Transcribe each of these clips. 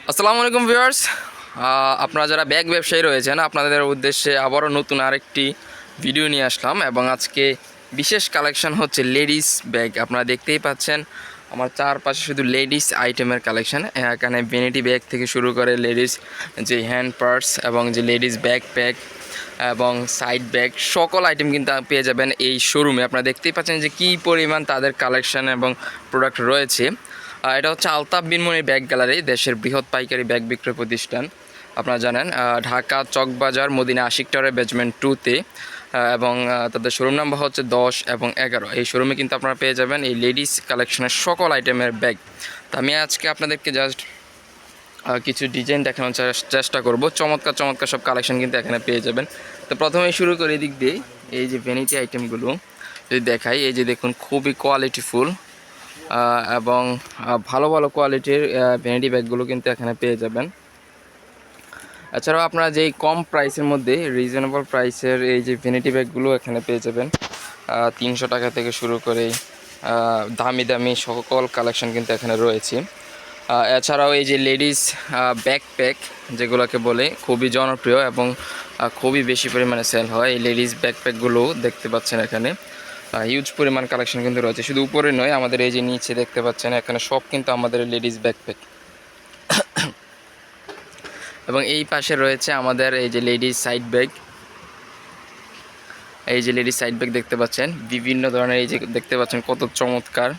আসসালামু আলাইকুম ভিউয়ার্স, আপনারা যারা ব্যাগ ব্যবসায়ী রয়েছেন আপনাদের উদ্দেশ্যে আবারও নতুন আরেকটি ভিডিও নিয়ে আসলাম। এবং আজকে বিশেষ কালেকশন হচ্ছে লেডিস ব্যাগ। আপনারা দেখতেই পাচ্ছেন আমার চারপাশে শুধু লেডিস আইটেমের কালেকশন। এখানে ভ্যানিটি ব্যাগ থেকে শুরু করে লেডিস যে হ্যান্ড পার্স এবং যে লেডিস ব্যাকপ্যাক এবং সাইড ব্যাগ সকল আইটেম কিন্তু পেয়ে যাবেন এই শোরুমে। আপনারা দেখতেই পাচ্ছেন যে কী পরিমাণ তাদের কালেকশন এবং প্রোডাক্ট রয়েছে। এটা হচ্ছে আলতাফ বিন মনির ব্যাগ গ্যালারি, দেশের বৃহৎ পাইকারি ব্যাগ বিক্রয় প্রতিষ্ঠান। আপনারা জানেন ঢাকা চকবাজার মদিনা আশিক টাওয়ারের বেজমেন্ট 2-তে, এবং তাদের শোরুম নাম্বার হচ্ছে 10 এবং 11। এই শোরুমে কিন্তু আপনারা পেয়ে যাবেন এই লেডিস কালেকশনের সকল আইটেমের ব্যাগ। তো আমি আজকে আপনাদেরকে জাস্ট কিছু ডিজাইন দেখানোর চেষ্টা করব। চমৎকার চমৎকার সব কালেকশন কিন্তু এখানে পেয়ে যাবেন। তো প্রথমেই শুরু করে এদিক দিয়ে এই যে ভ্যানিটি আইটেমগুলো যদি দেখাই, এই যে দেখুন খুবই কোয়ালিটিফুল এবং ভালো ভালো কোয়ালিটির ভ্যানিটি ব্যাগগুলো কিন্তু এখানে পেয়ে যাবেন। এছাড়াও আপনারা যেই কম প্রাইসের মধ্যে রিজনেবল প্রাইসের এই যে ভ্যানিটি ব্যাগগুলো এখানে পেয়ে যাবেন 300 টাকা থেকে শুরু করে দামি দামি সকল কালেকশন কিন্তু এখানে রয়েছে। এছাড়াও এই যে লেডিস ব্যাকপ্যাক যেগুলোকে বলে, খুবই জনপ্রিয় এবং খুবই বেশি পরিমাণে সেল হয়। এই লেডিস ব্যাকপ্যাকগুলো দেখতে পাচ্ছেন এখানে হিউজ পরিমাণ কালেকশন কিন্তু রয়েছে। শুধু উপরে নয়, আমাদের এই যে নিচে দেখতে পাচ্ছেন এখানে সব কিন্তু আমাদের লেডিস ব্যাকপ্যাক। এবং এই পাশে রয়েছে আমাদের এই যে লেডিস সাইড ব্যাগ। এই যে লেডিস সাইড ব্যাগ দেখতে পাচ্ছেন বিভিন্ন ধরনের, এই যে দেখতে পাচ্ছেন কত চমৎকার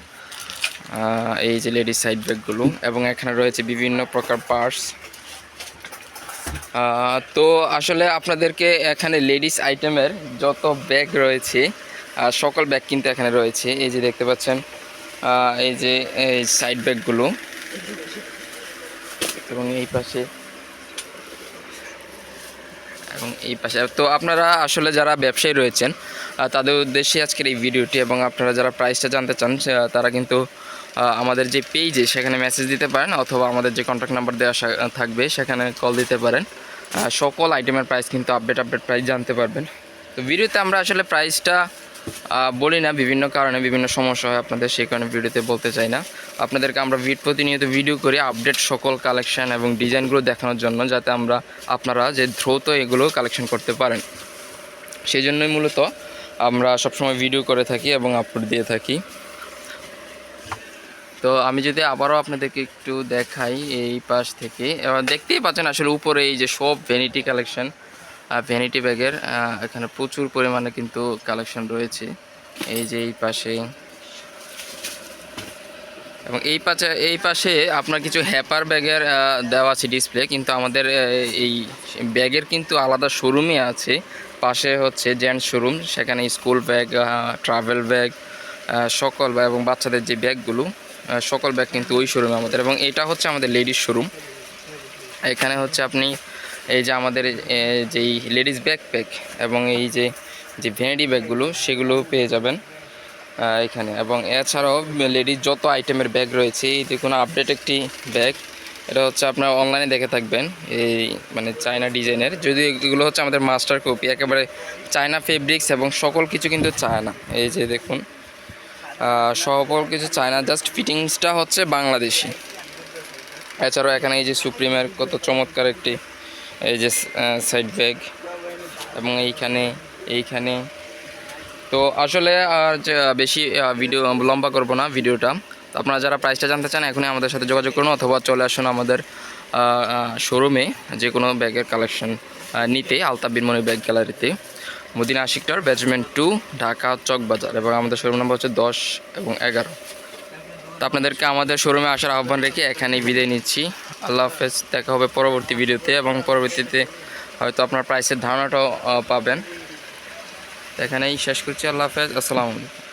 এই যে লেডিস সাইড ব্যাগগুলো। এবং এখানে রয়েছে বিভিন্ন প্রকার পার্স। তো আসলে আপনাদেরকে এখানে লেডিস আইটেমের যত ব্যাগ রয়েছে সকল ব্যাগ কিন্তু এখানে রয়েছে। এই যে দেখতে পাচ্ছেন এই যে সাইড ব্যাগগুলো, এবং এই পাশে তো আপনারা আসলে যারা ব্যবসায়ী রয়েছেন তাদের উদ্দেশ্যে আজকের এই ভিডিওটি। এবং আপনারা যারা প্রাইসটা জানতে চান তারা কিন্তু আমাদের যে পেজে সেখানে মেসেজ দিতে পারেন, অথবা আমাদের যে কন্ট্যাক্ট নাম্বার দেওয়া থাকবে সেখানে কল দিতে পারেন। সকল আইটেমের প্রাইস কিন্তু আপডেট প্রাইস জানতে পারবেন। তো ভিডিওতে আমরা আসলে প্রাইসটা বলি না, বিভিন্ন কারণে বিভিন্ন সমস্যা হয় আপনাদের, সেই কারণে ভিডিওতে বলতে চাই না। আপনাদেরকে আমরা প্রতিনিয়ত ভিডিও করি আপডেট সকল কালেকশান এবং ডিজাইনগুলো দেখানোর জন্য, যাতে আপনারা যে দ্রুত এগুলো কালেকশন করতে পারেন। সেই জন্যই মূলত আমরা সবসময় ভিডিও করে থাকি এবং আপলোড দিয়ে থাকি। তো আমি যদি আবারও আপনাদেরকে একটু দেখাই এই পাশ থেকে, এবার দেখতেই পাচ্ছেন আসলে উপরে এই যে সব ভ্যানিটি কালেকশন, ভ্যানিটি ব্যাগের এখানে প্রচুর পরিমাণে কিন্তু কালেকশন রয়েছে। এই যে এই পাশে এবং এই পাশে আপনার কিছু হ্যাপার ব্যাগের দেওয়া আছে ডিসপ্লে, কিন্তু আমাদের এই ব্যাগের কিন্তু আলাদা শোরুমই আছে। পাশে হচ্ছে জেন্টস শোরুম, সেখানে স্কুল ব্যাগ, ট্রাভেল ব্যাগ সকল ব্যাগ এবং বাচ্চাদের যে ব্যাগগুলো সকল ব্যাগ কিন্তু ওই শোরুমে আমাদের। এবং এটা হচ্ছে আমাদের লেডিস শোরুম। এখানে হচ্ছে আপনি এই যে আমাদের যেই লেডিস ব্যাকপ্যাক এবং এই যে ভ্যানিটি ব্যাগগুলো সেগুলো পেয়ে যাবেন এখানে। এবং এছাড়াও লেডিস যত আইটেমের ব্যাগ রয়েছে, এই দেখুন আপডেট একটি ব্যাগ। এটা হচ্ছে আপনার অনলাইনে দেখে থাকবেন, এই মানে চায়না ডিজাইনের, যদিও এগুলো হচ্ছে আমাদের মাস্টার কপি, একেবারে চায়না ফেব্রিক্স এবং সকল কিছু কিন্তু চায়না। এই যে দেখুন সকল কিছু চায়না, জাস্ট ফিটিংসটা হচ্ছে বাংলাদেশি। এছাড়াও এখানে এই যে সুপ্রিমের কত চমৎকার একটি এই যে সাইড ব্যাগ, এবং এইখানে তো আসলে আর বেশি ভিডিও লম্বা করব না ভিডিওটা। তো আপনারা যারা প্রাইসটা জানতে চান এখনই আমাদের সাথে যোগাযোগ করুন, অথবা চলে আসুন আমাদের শোরুমে যে কোনো ব্যাগের কালেকশন নিতে, আলতাফ বিন মনির ব্যাগ গ্যালারিতে, মদিনা আশিক টাওয়ার বেজমেন্ট 2, ঢাকা চকবাজার। এবং আমাদের শোরুম নাম্বার হচ্ছে 10 এবং 11। তো আপনাদেরকে আমাদের শোরুমে আসার আহ্বান রেখে এখানেই বিদায় নিচ্ছি। আল্লাহ হাফেজ, দেখা হবে পরবর্তী ভিডিওতে, এবং পরবর্তীতে হয়তো আপনার প্রাইসের ধারণাটাও পাবেন। এখানেই শেষ করছি। আল্লাহ হাফেজ, আসসালামু আলাইকুম।